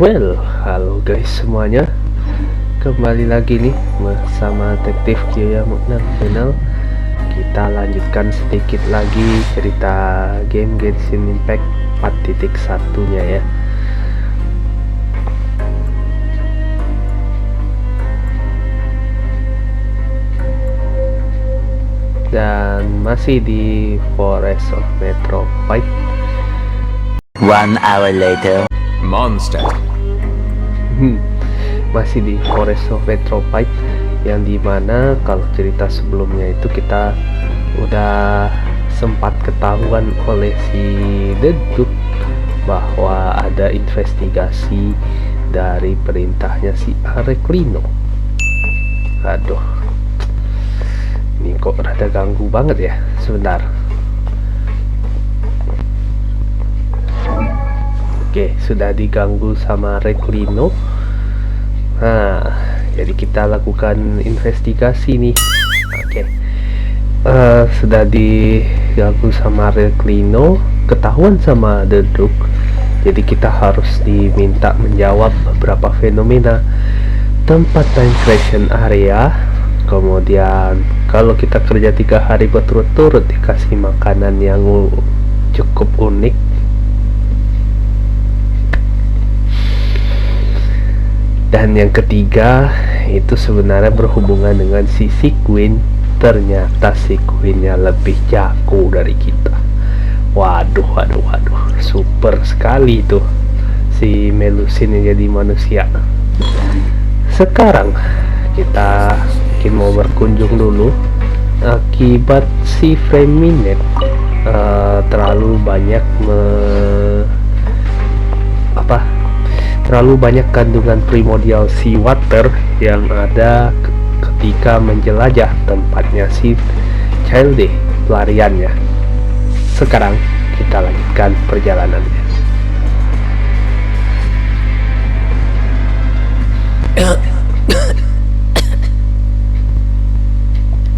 Well, halo guys semuanya, kembali lagi nih bersama detektif Kia channel. Kita lanjutkan sedikit lagi cerita game Genshin Impact 4.1-nya ya. Dan masih di Forest of Metropide. 1 hour later. Monster. Masih di Forest of Metropide, yang dimana kalau cerita sebelumnya itu kita udah sempat ketahuan oleh si Untuk bahwa ada investigasi dari perintahnya si Akhirnya. Aduh, ini kok rada ganggu banget ya. Sebentar. Oke, sudah diganggu sama Akhirnya. Nah, jadi kita lakukan investigasi nih. Oke, sudah diganggu sama Akhirnya, ketahuan sama Untuk. Jadi kita harus diminta menjawab beberapa fenomena tempat time creation area. Kemudian kalau kita kerja 3 hari berturut-turut dikasih makanan yang cukup unik. Dan yang ketiga itu sebenarnya berhubungan dengan si Queen. Ternyata si Queennya lebih jago dari kita. Waduh, super sekali tuh si Melusin yang jadi manusia. Sekarang kita mungkin mau berkunjung dulu. Akibat si Freminet terlalu banyak terlalu banyak kandungan Primodial Seawater yang ada ketika menjelajah tempatnya si Child pelariannya. Sekarang kita lanjutkan perjalanannya.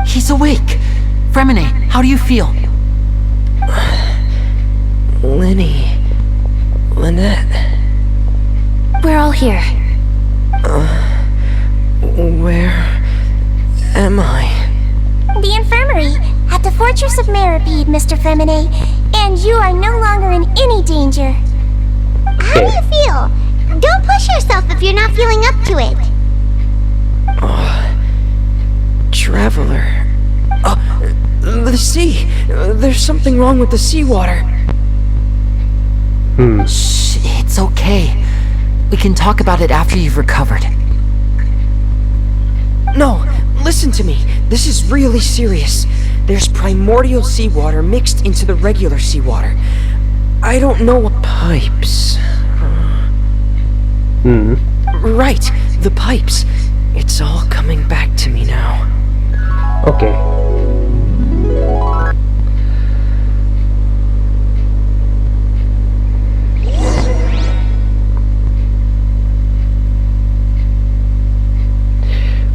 He's awake. Freminet, how do you feel? Lynette. We're all here. Where am I? The infirmary at the Fortress of Meripede, Mr. Freminet, and you are no longer in any danger. How do you feel? Don't push yourself if you're not feeling up to it. Traveler. The sea. There's something wrong with the seawater. Shh, it's okay. We can talk about it after you've recovered. No, listen to me. This is really serious. There's primordial seawater mixed into the regular seawater. I don't know what pipes. Right, the pipes. It's all coming back to me now. Oke.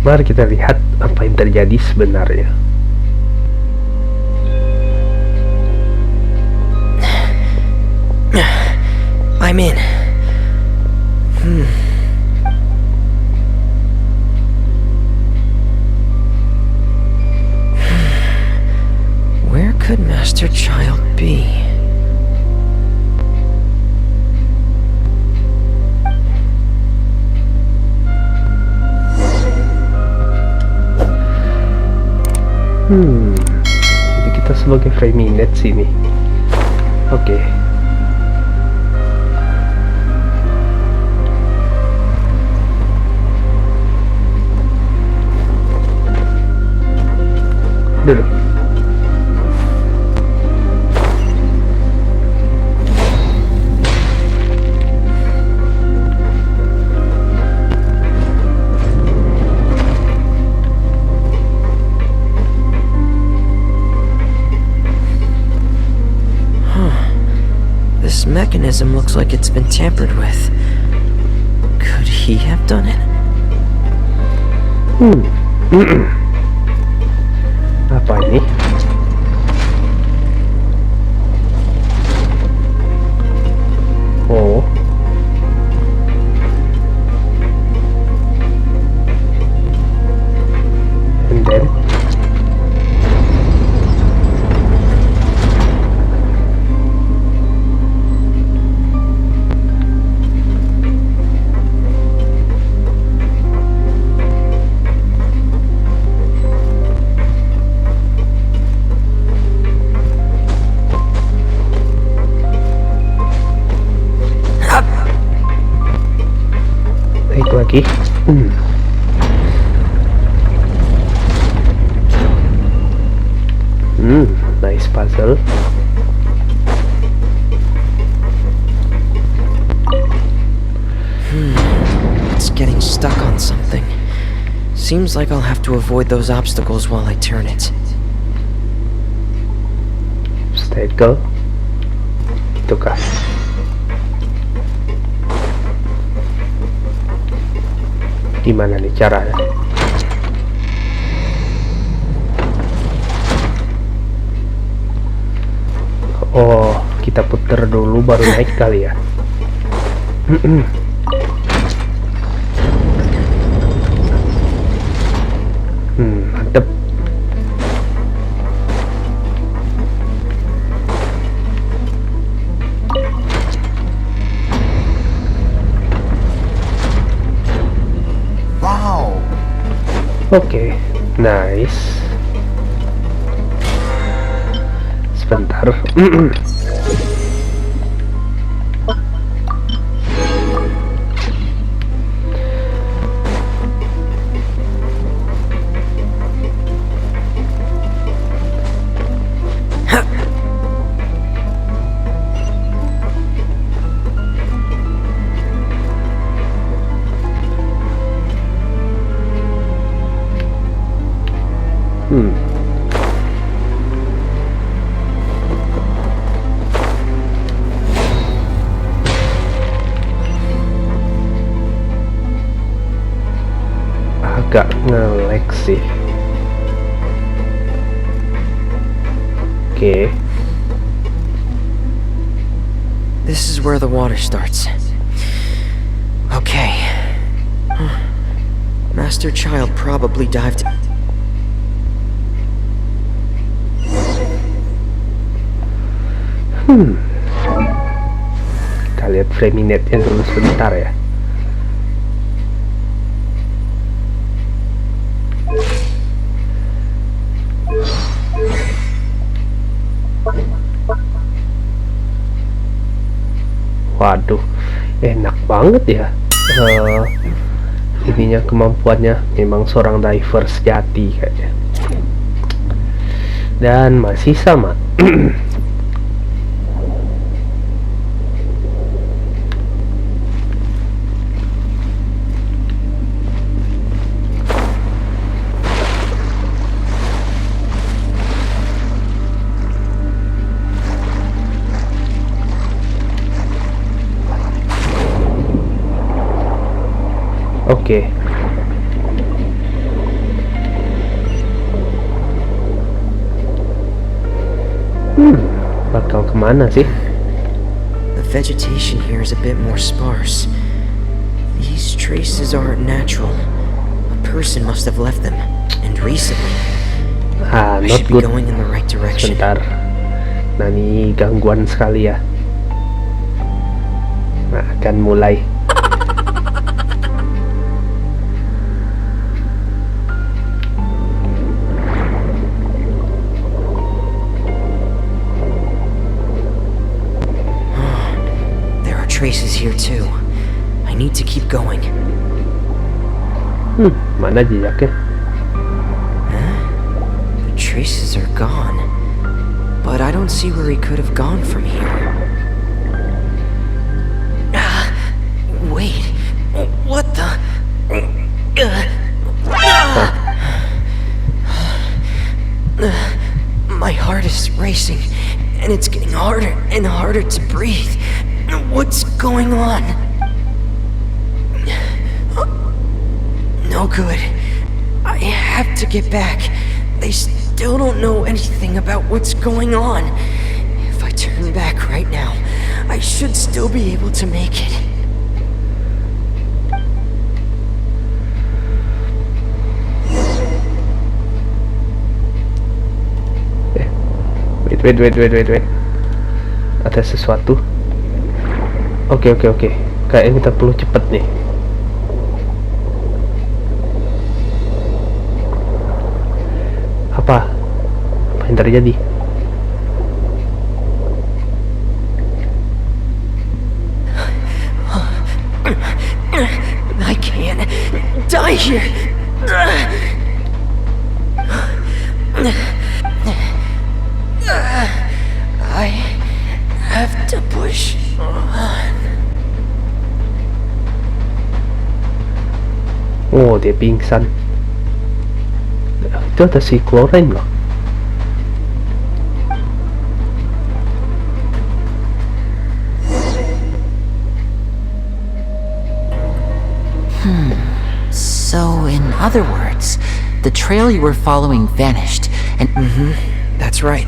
Mari kita lihat apa yang terjadi sebenarnya. I'm in. Where could Master Child be? Jadi kita sebagai Freminet sini. Oke. Duduk. This mechanism looks like it's been tampered with. Could he have done it? Apa ini? Oh. lagi. Nice puzzle. It's getting stuck on something. Seems like I'll have to avoid those obstacles while I turn it. Obstacle. Itu kah? Gimana nih caranya? Oh, kita puter dulu baru naik kali ya. Mantep. Wow. Oke, nice. Sebentar. Agak nge-lag sih. Oke. This is where the water starts. Okay. Master Child probably dived. Kita lihat Freminetnya dulu sebentar ya. Waduh, enak banget ya. Ininya, kemampuannya memang seorang diver sejati kayaknya. Dan masih sama. Oke. Bakal kemana sih? The vegetation here is a bit more sparse. These traces aren't natural. A person must have left them, and recently. I Not should be good. going in the right direction. Sebentar. Nah, ini gangguan sekali ya. Nah, akan mulai. Traces here too. I need to keep going. Mana jejaknya? The traces are gone, but I don't see where he could have gone from here. Wait, what the? My heart is racing, and it's getting harder and harder to breathe. What's going on? No good. I have to get back. They still don't know anything about what's going on. If I turn back right now, I should still be able to make it. Wait. Ada sesuatu. Oke. Kayaknya kita perlu cepet nih. Apa yang terjadi? I can't. I have to push on. Oh, dia pingsan. Itu ada si klorin loh. So, in other words, the trail you were following vanished, and... That's right.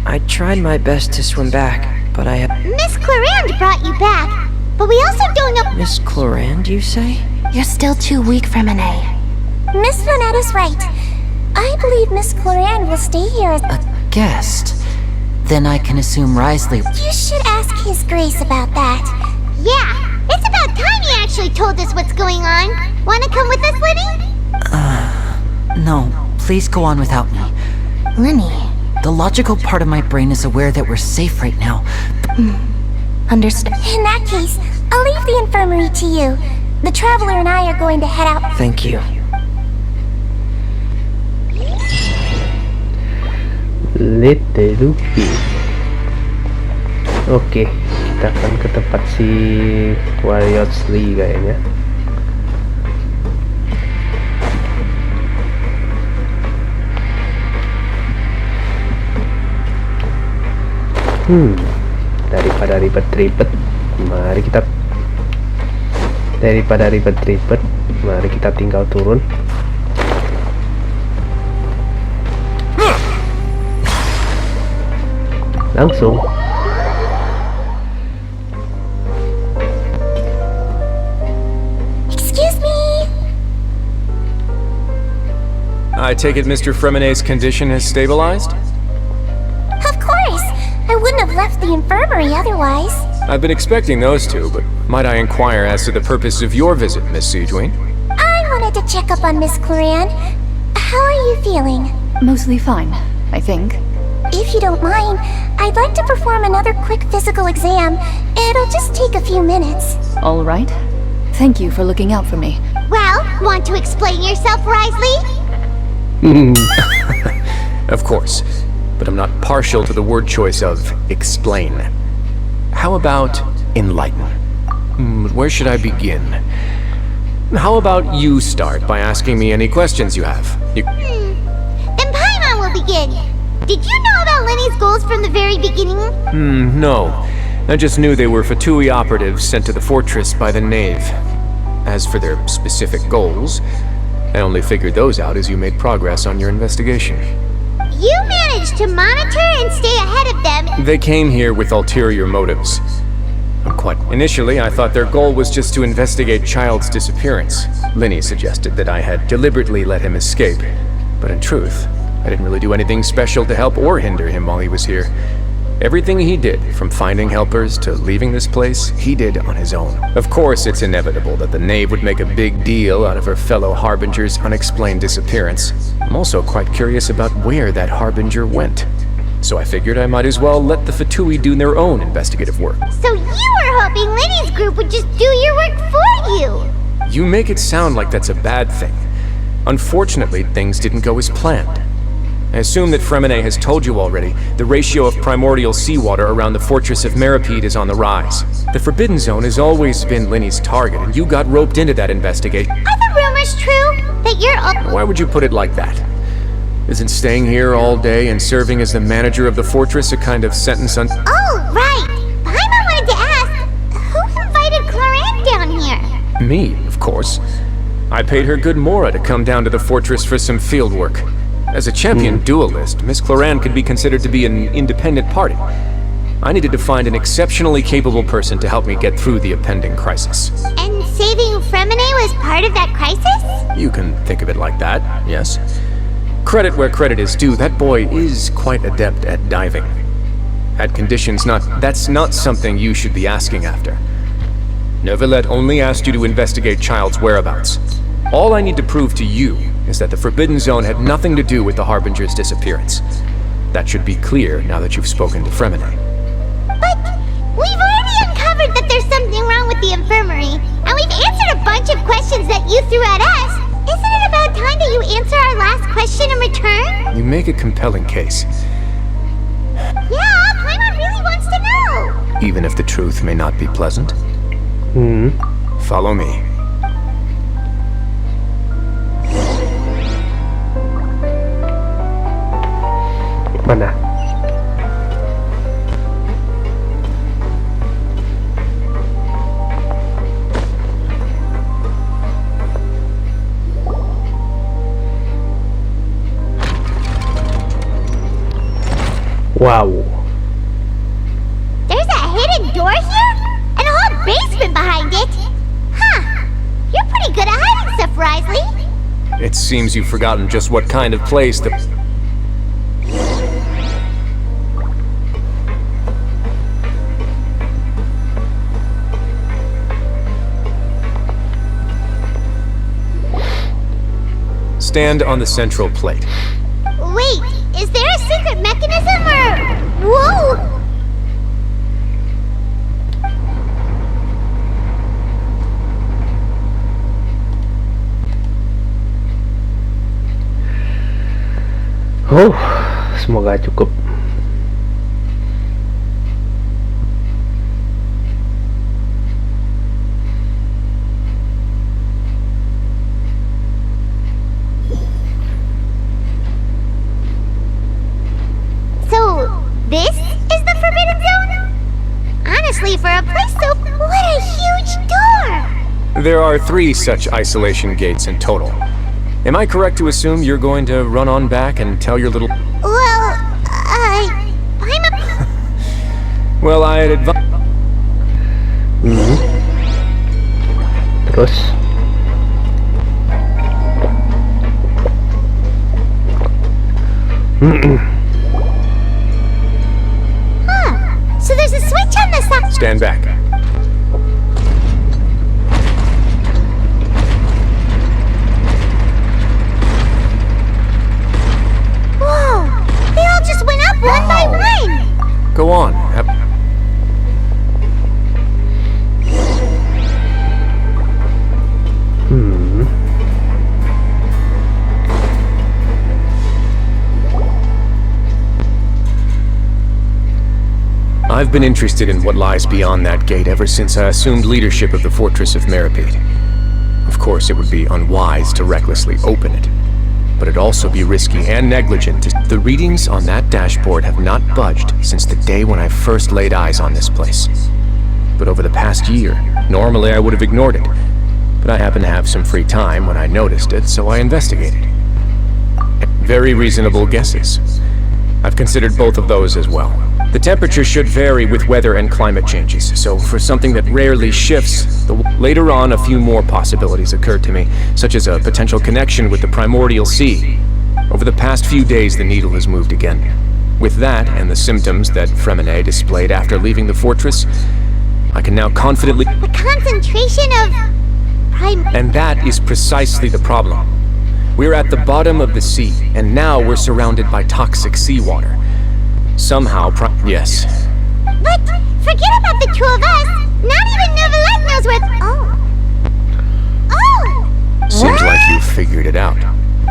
I tried my best to swim back, but I have... Miss Clarand brought you back, but we also don't know... Miss Clarand, you say? You're still too weak, Freminet. Miss Freminet is right. I believe Miss Clarand will stay here as... a guest. Then I can assume Risley... You should ask His Grace about that. Yeah, it's about time he actually told us what's going on. Wanna come with us, Lenny? No, please go on without me. Lenny. The logical part of my brain is aware that we're safe right now. Understood. In that case, I'll leave the infirmary to you. The Traveler and I are going to head out. Thank you. Let the Luffy. Oke, kita akan ke tempat si Warrior kayaknya. Daripada ribet-ribet, mari kita tinggal turun. Langsung. Excuse me. I take it Mr. Freminet's condition has stabilized? Of course. I wouldn't have left the infirmary otherwise. I've been expecting those two, but might I inquire as to the purpose of your visit, Miss Seedwing? I wanted to check up on Miss Clarand. How are you feeling? Mostly fine, I think. If you don't mind, I'd like to perform another quick physical exam. It'll just take a few minutes. All right. Thank you for looking out for me. Well, want to explain yourself, Risley? Of course, but I'm not partial to the word choice of explain. How about enlighten? Where should I begin? How about you start by asking me any questions you have? Then Paimon will begin. Did you know about Lenny's goals from the very beginning? No. I just knew they were Fatui operatives sent to the fortress by the Knave. As for their specific goals, I only figured those out as you made progress on your investigation. You managed to monitor and stay ahead of them. They came here with ulterior motives. Initially, I thought their goal was just to investigate Child's disappearance. Linny suggested that I had deliberately let him escape, but in truth, I didn't really do anything special to help or hinder him while he was here. Everything he did, from finding helpers to leaving this place, he did on his own. Of course, it's inevitable that the Knave would make a big deal out of her fellow Harbinger's unexplained disappearance. I'm also quite curious about where that Harbinger went. So I figured I might as well let the Fatui do their own investigative work. So you were hoping Lenny's group would just do your work for you? You make it sound like that's a bad thing. Unfortunately, things didn't go as planned. I assume that Freminet has told you already, the ratio of primordial seawater around the fortress of Meripede is on the rise. The Forbidden Zone has always been Linny's target, and you got roped into that investigation. Are the rumors true? That you're Why would you put it like that? Isn't staying here all day and serving as the manager of the fortress a kind of sentence on... Oh, right! Paimon wanted to ask, who invited Clarand down here? Me, of course. I paid her good mora to come down to the fortress for some field work. As a champion duelist, Miss Clarand could be considered to be an independent party. I needed to find an exceptionally capable person to help me get through the impending crisis. And saving Freminet was part of that crisis? You can think of it like that, yes. Credit where credit is due, that boy is quite adept at diving. Had conditions that's not something you should be asking after. Neuvillette only asked you to investigate Child's whereabouts. All I need to prove to you is that the Forbidden Zone had nothing to do with the Harbinger's disappearance. That should be clear now that you've spoken to Freminet. But we've already uncovered that there's something wrong with the infirmary, and we've answered a bunch of questions that you threw at us. Isn't it about time that you answer our last question in return? You make a compelling case, Yeah, Paimon really wants to know. even if the truth may not be pleasant. Follow me. Mana? Wow. There's a hidden door here? And a whole basement behind it? Huh. You're pretty good at hiding stuff, Risley. It seems you've forgotten just what kind of place the... Stand on the central plate. Wait, is there a secret mechanism or... Whoa! Semoga cukup. So, this is the Forbidden Zone? Honestly, for a place so... What a huge door! There are 3 such isolation gates in total. Am I correct to assume you're going to run on back and tell your little... Well, I'm a... Well, I'd advise... Terus Huh. So there's a switch on the side... Stand back. Whoa! They all just went up one by one! Go on. I've been interested in what lies beyond that gate ever since I assumed leadership of the Fortress of Meripede. Of course, it would be unwise to recklessly open it, but it'd also be risky and negligent to... The readings on that dashboard have not budged since the day when I first laid eyes on this place. But over the past year, normally I would have ignored it, but I happened to have some free time when I noticed it, so I investigated. Very reasonable guesses. I've considered both of those as well. The temperature should vary with weather and climate changes, so for something that rarely shifts, later on a few more possibilities occurred to me, such as a potential connection with the Primordial Sea. Over the past few days, the needle has moved again. With that, and the symptoms that Freminet displayed after leaving the fortress, I can now confidently... The concentration of... And that is precisely the problem. We're at the bottom of the sea, and now we're surrounded by toxic seawater. Somehow, yes. But forget about the 2 of us. Not even Neverland knows where... Oh! Seems like you've figured it out.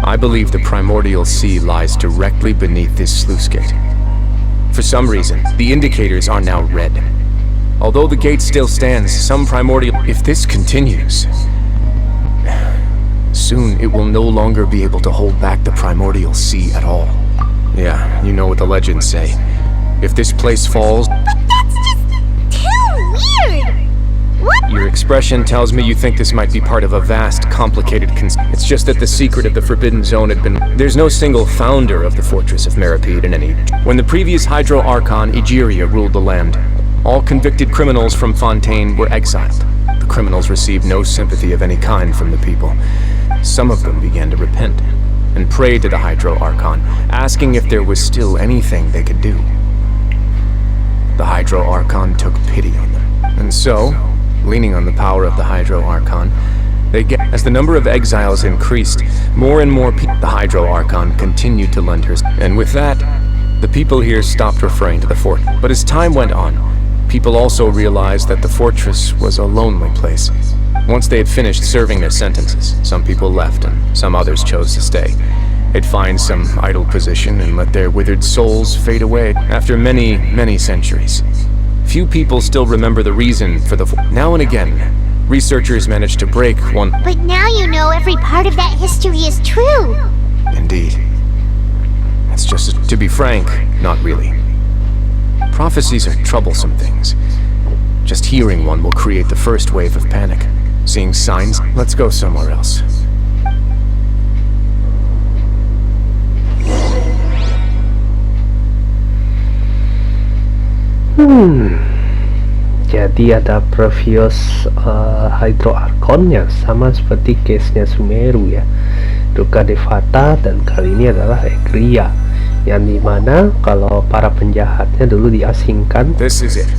I believe the Primordial Sea lies directly beneath this sluice gate. For some reason, the indicators are now red. Although the gate still stands, some primordial... If this continues... Soon, it will no longer be able to hold back the Primordial Sea at all. Yeah, you know what the legends say. If this place falls... But that's just... too weird! What? Your expression tells me you think this might be part of a vast, complicated It's just that the secret of the Forbidden Zone had been... There's no single founder of the Fortress of Meripede in any... When the previous Hydro Archon, Akhirnya, ruled the land, all convicted criminals from Fountaine were exiled. The criminals received no sympathy of any kind from the people. Some of them began to repent and prayed to the Hydro Archon, asking if there was still anything they could do. The Hydro Archon took pity on them. And so, leaning on the power of the Hydro Archon, as the number of exiles increased, more and more people... The Hydro Archon continued to lend her... And with that, the people here stopped referring to the fort. But as time went on, people also realized that the fortress was a lonely place. Once they had finished serving their sentences, some people left and some others chose to stay. They'd find some idle position and let their withered souls fade away after many, many centuries. Few people still remember the reason for the... Now and again, researchers managed to break one... But now you know every part of that history is true. Indeed. It's just, to be frank, not really. Prophecies are troublesome things. Just hearing one will create the first wave of panic. Seeing signs, let's go somewhere else. Jadi ada previous hydroarchonnya, sama seperti case-nya Sumeru ya, Duka Devata, dan kali ini adalah Akhirnya, yang dimana kalau para penjahatnya dulu diasingkan. This is it.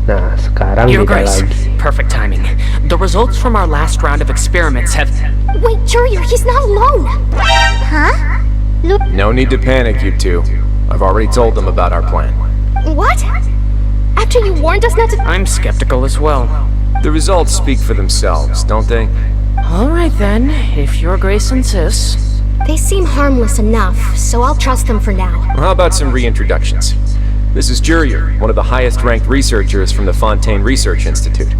Nah, sekarang Your beda Grace, lagi. perfect timing. The results from our last round of experiments have... Wait, Jurier, he's not alone. Huh? No need to panic, you two. I've already told them about our plan. What? After you warned us not to... I'm skeptical as well. The results speak for themselves, don't they? All right then, if Your Grace insists. They seem harmless enough, so I'll trust them for now. Well, how about some reintroductions? This is Jurier, one of the highest-ranked researchers from the Fountaine Research Institute.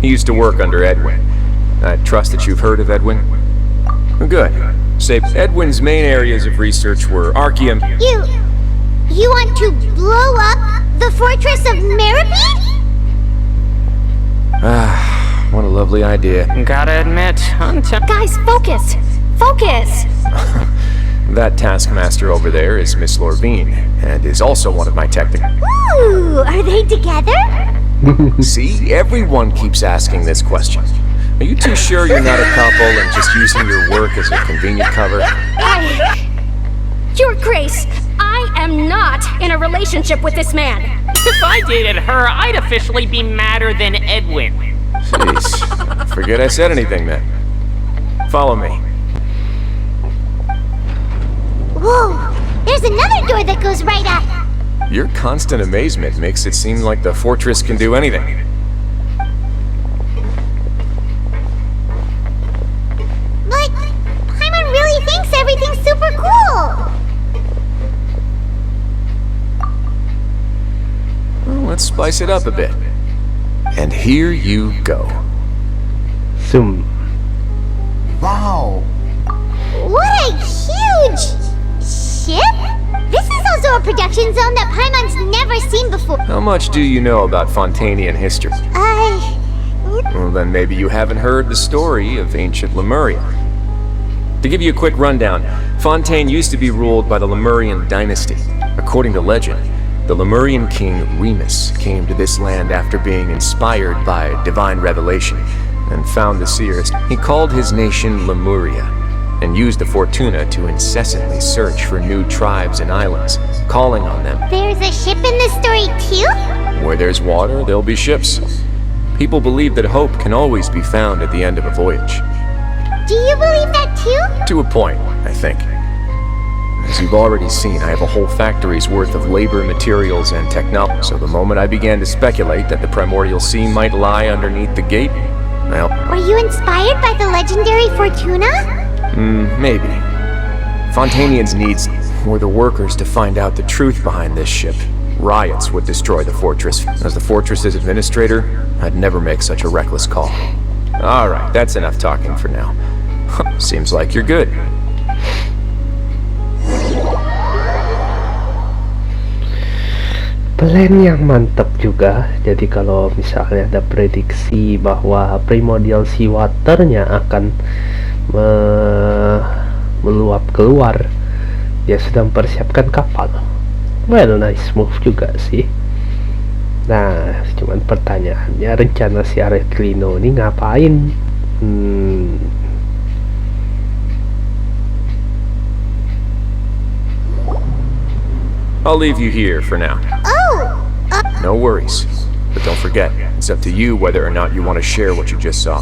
He used to work under Edwin. I trust that you've heard of Edwin? Good. Say, Edwin's main areas of research were Archaeum... You want to blow up the fortress of Meripede? Ah, what a lovely idea. Gotta admit, Guys, focus! Focus! That taskmaster over there is Miss Lorvine, and is also one of my technical... Ooh, are they together? See, everyone keeps asking this question. Are you too sure you're not a couple and just using your work as a convenient cover? Your Grace, I am not in a relationship with this man. If I dated her, I'd officially be madder than Edwin. Jeez, forget I said anything then. Follow me. Whoa, there's another door that goes right up. Your constant amazement makes it seem like the fortress can do anything. But Paimon really thinks everything's super cool. Well, let's spice it up a bit. And here you go. Zoom. Wow! What a huge ship? This is also a production zone that Paimon's never seen before. How much do you know about Fountainian history? Well, then maybe you haven't heard the story of ancient Lemuria. To give you a quick rundown, Fountaine used to be ruled by the Lemurian dynasty. According to legend, the Lemurian king Remus came to this land after being inspired by divine revelation and found the seers. He called his nation Lemuria and used the Fortuna to incessantly search for new tribes and islands, calling on them. There's a ship in this story too? Where there's water, there'll be ships. People believe that hope can always be found at the end of a voyage. Do you believe that too? To a point, I think. As you've already seen, I have a whole factory's worth of labor, materials, and technology. So the moment I began to speculate that the Primordial Sea might lie underneath the gate, well... Were you inspired by the legendary Fortuna? Maybe. Fountainians needs were the workers to find out the truth behind this ship. Riots would destroy the fortress. As the fortress's administrator, I'd never make such a reckless call. Alright, that's enough talking for now. Seems like you're good. Plan yang mantap juga. Jadi kalau misalnya ada prediksi bahwa Primodial Seawater-nya akan meluap keluar, dia sudah mempersiapkan kapal. Well, nice move juga sih. Nah, cuman pertanyaannya, rencana si Akhirnya ini ngapain? I'll leave you here for now. No worries. But don't forget, it's up to you whether or not you want to share what you just saw.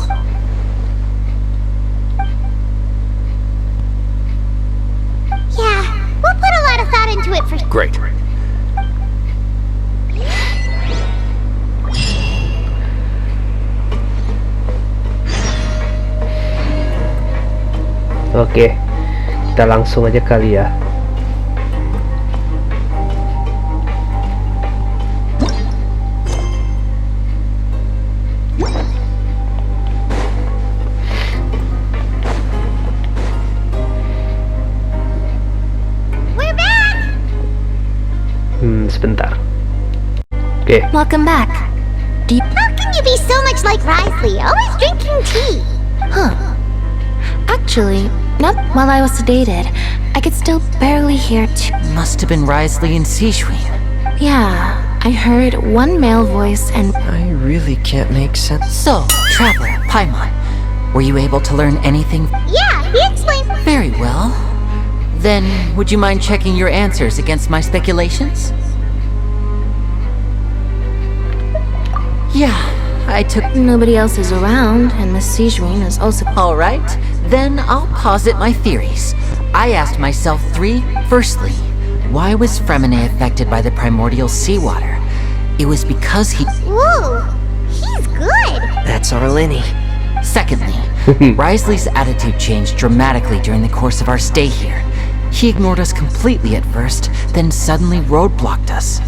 Yeah, we'll put a lot of thought into it for... Great. Oke, kita langsung aja kali ya. Sebentar. Oke. Welcome back. How can you be so much like Risley, always drinking tea? Huh. Actually, not while I was sedated. I could still barely hear Must have been Risley and Sejuin. Yeah, I heard one male voice and... I really can't make sense. So, Traveler, Paimon, were you able to learn anything? Yeah, he explained. Very well. Then, would you mind checking your answers against my speculations? Yeah, I took... Nobody else is around, and Miss Sejuin is also... Alright, then I'll posit my theories. I asked myself three. Firstly, why was Freminet affected by the Primodial Seawater? It was because he... Whoa, he's good. That's our Lenny. Secondly, Risley's attitude changed dramatically during the course of our stay here. He ignored us completely at first, then suddenly roadblocked us.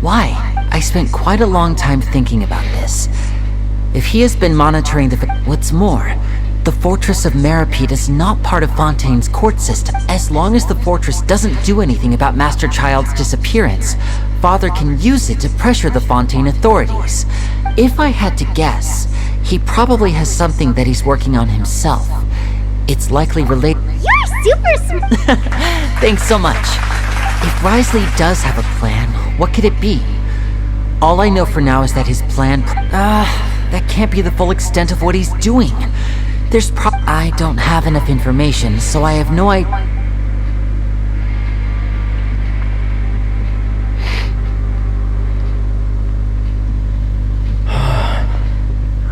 Why? I spent quite a long time thinking about this. If he has been monitoring the... What's more, the fortress of Meripede is not part of Fontaine's court system. As long as the fortress doesn't do anything about Master Child's disappearance, Father can use it to pressure the Fountaine authorities. If I had to guess, he probably has something that he's working on himself. It's likely related... You're super smart. Thanks so much. If Risley does have a plan, what could it be? All I know for now is that his plan... that can't be the full extent of what he's doing. There's I don't have enough information, so I have no idea...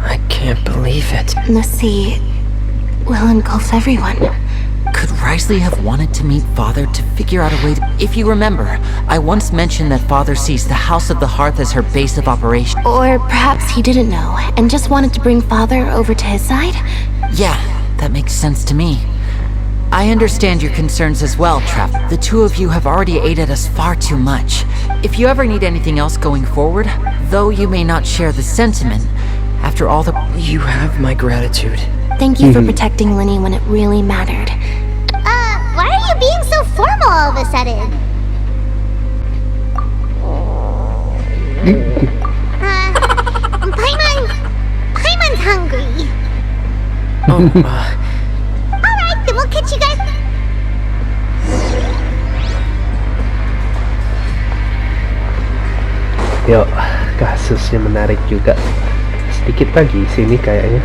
I can't believe it. The sea will engulf everyone. Could Risley have wanted to meet Father to figure out a way to... If you remember, I once mentioned that Father sees the House of the Hearth as her base of operation. Or perhaps he didn't know, and just wanted to bring Father over to his side? Yeah, that makes sense to me. I understand your concerns as well, Trav. The two of you have already aided us far too much. If you ever need anything else going forward, though you may not share the sentiment, after all the... You have my gratitude. Thank you for protecting Lenny when it really mattered. Why are you being so formal all of a sudden? Paimon's hungry. Alright, then we'll catch you guys. Yuk, kasusnya menarik juga. Sedikit lagi sini kayaknya.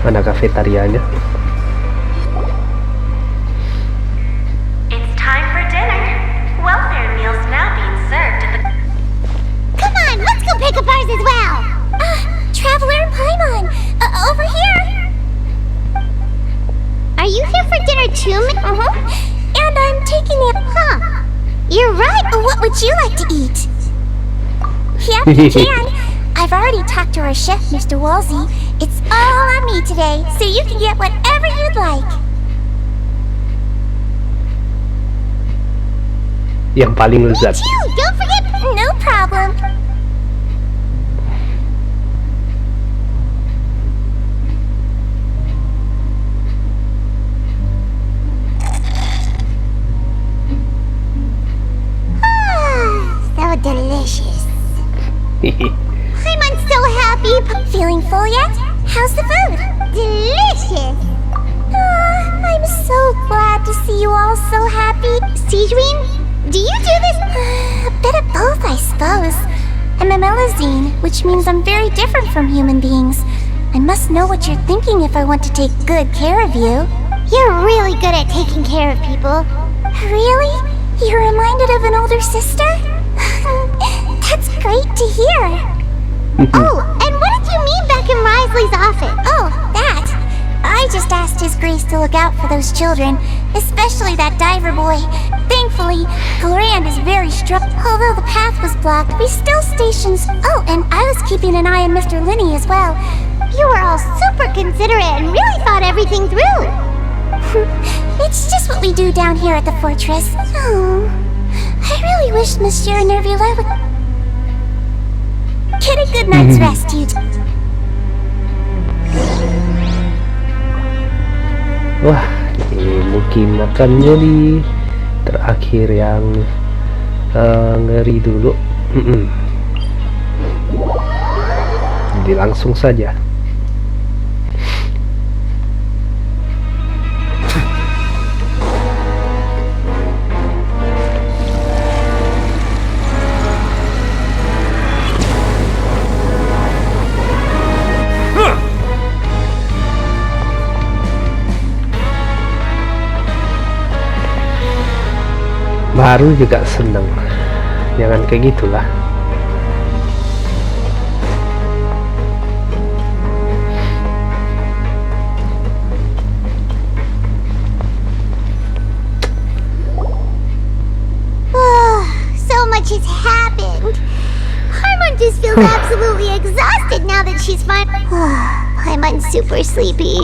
Mana kafetarianya? It's time for dinner. Welfare meals now being served at the... Come on, let's go pick up ours as well. Traveler and Paimon, over here. Are you here for dinner too? And I'm taking it. You're right. What would you like to eat? Yeah, you can. I've already talked to our chef, Mr. Wolsey. It's all on me today, so you can get whatever you'd like. Yang paling lezat. Don't forget. No problem. So delicious. I'm so happy. Feeling full yet? How's the food? Delicious. I'm so glad to see you all so happy. Sejuin, do you do this? A bit of both, I suppose. I'm a Melazine, which means I'm very different from human beings. I must know what you're thinking if I want to take good care of you. You're really good at taking care of people. Really? You're reminded of an older sister? That's great to hear. Oh, and what did you mean back in Risley's office? Oh, that. I just asked His Grace to look out for those children, especially that diver boy. Thankfully, Glorand is very strict. Although the path was blocked, we still stationed. Oh, and I was keeping an eye on Mr. Linney as well. You were all super considerate and really thought everything through. It's just what we do down here at the fortress. Oh, I really wish Monsieur Nervula would get a good night's rest, you. Wah, ini mungkin akan jadi terakhir yang ngeri dulu. Jadi langsung saja. Baru juga seneng, jangan kayak gitulah. So much has happened. Paimon just feels absolutely exhausted now that she's fine. Paimon's super sleepy.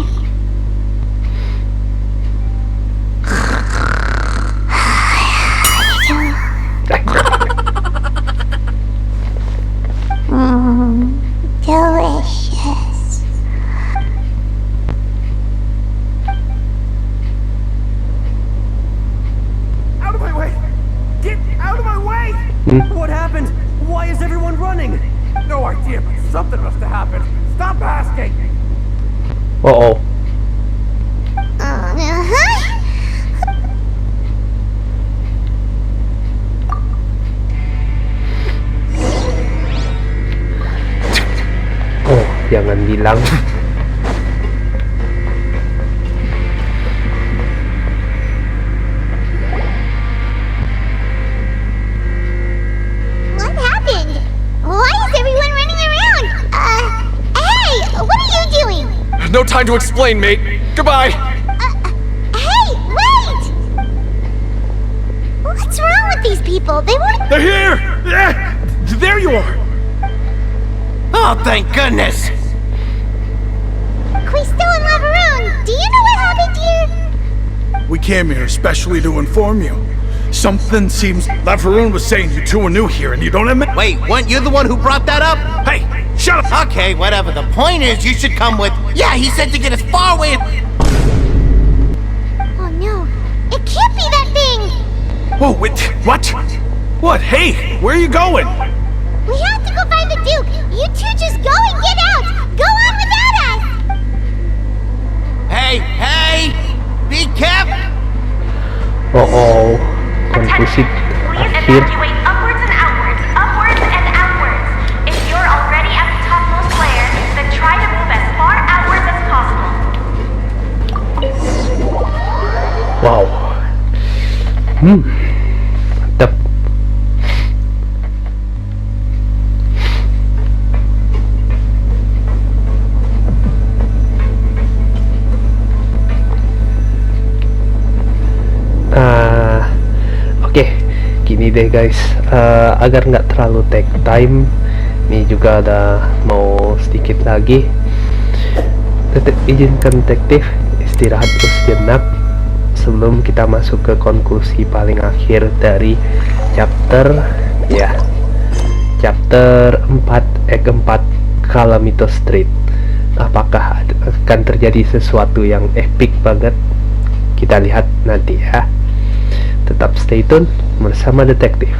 Delicious. Out of my way! Get out of my way! What happened? Why is everyone running? No idea, but something must have happened. Stop asking! Oh. Jangan bilang. What happened? Why is everyone running around? Hey, what are you doing? No time to explain, mate. Goodbye. Hey, wait! What's wrong with these people? They won't. They're here! Yeah! There you are! Oh, thank goodness! We still in Lavaroon. Do you know what happened here? We came here especially to inform you. Something seems... Lavaroon was saying you two are new here and you don't admit... Wait, weren't you the one who brought that up? Hey, shut up! Okay, whatever. The point is, you should come with... Yeah, he said to get as far away... Oh no, it can't be that thing! Whoa, wait, what? What? Hey, where are you going? We have to go find the Duke! You two just go and get out! Go on without us! Hey! Be careful! Konklusi Please akhir. evacuate upwards and outwards, upwards and outwards. If you're already at the topmost layer, then try to move as far outwards as possible. Wow. Mantap. Oke, gini deh guys, agar nggak terlalu take time, ini juga udah mau sedikit lagi. Izinkan detektif istirahat sejenak sebelum kita masuk ke konklusi paling akhir dari chapter chapter 4 act 4 Calamito Street. Apakah akan terjadi sesuatu yang epic banget? Kita lihat nanti ya. Tetap stay tune bersama detektif.